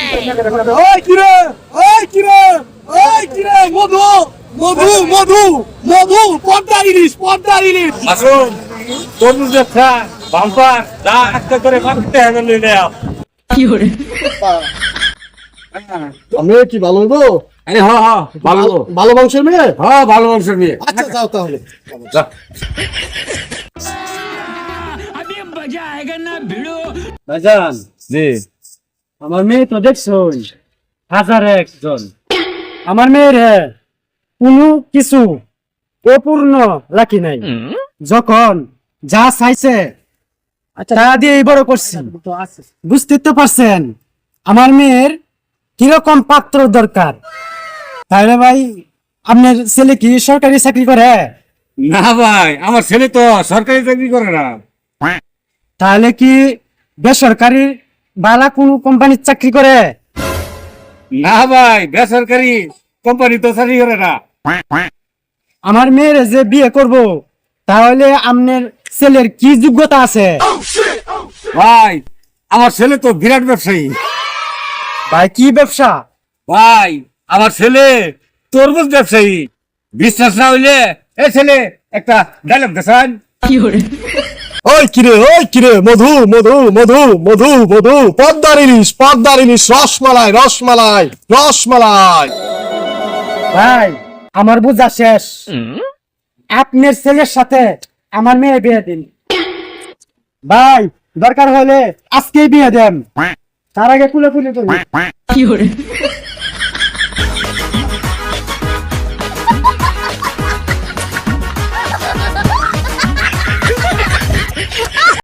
ওই কিরে, ওই কিরে, ওই কিরে, মধু মধু মধু মধু, পদ্মার ইলিশ, পদ্মার ইলিশ। আসুন তরমুজ ব্যবসা বাম্পার যা একটা করে মারতে হবে লইলে মেয়ে কি ভালো হইবো? আরে হ হ ভালো ভালো বংশের মেয়ে? হ্যাঁ ভালো বংশের মেয়ে আচ্ছা যাও তাহলে। যা। ভাইজান, জি আমার মেয়ে তো দেখছই হাজারে একজন। আমার মেয়ের কোনো কিছু অপূর্ণ লাকি নাই। যখন যা চাইছে তা দিয়ে বড় করছি। বুঝতে তো পারছেন আমার মেয়ের কিরকম পাত্র দরকার। তাহলে ভাই আপনার ছেলে কি সরকারি চাকরি করে? না ভাই আমার ছেলে তো সরকারি চাকরি করে না। তাহলে কি বেসরকারি বালা কোন কোম্পানির চাকরি করে? না ভাই বেসরকারি কোম্পানি তো চাকরি করে না। আমার মেয়ের যে বিয়ে করব তাহলে আপনার ছেলের কি যোগ্যতা আছে? ভাই আমার ছেলে তো বিরাট ব্যবসায়ী। ভাই কি ব্যবসা? ভাই আমার ছেলে তরমুজ ব্যবসায়ী। বিশ্বাস না হইলে এ ছেলে একটা ডায়লগ দেখান। ওই কিরে, ওই কিরে, মধু মধু মধু মধু মধু, পদ্মার ইলিশ, পদ্মার ইলিশ, রসমালাই, রসমালাই, রসমালাই। ভাই আমার বোঝা শেষ। আপনার ছেলের সাথে আমার মেয়ে বিয়ে দিন ভাই, দরকার হলে আজকেই বিয়ে দেন, তার আগে কুলে কুলে করি।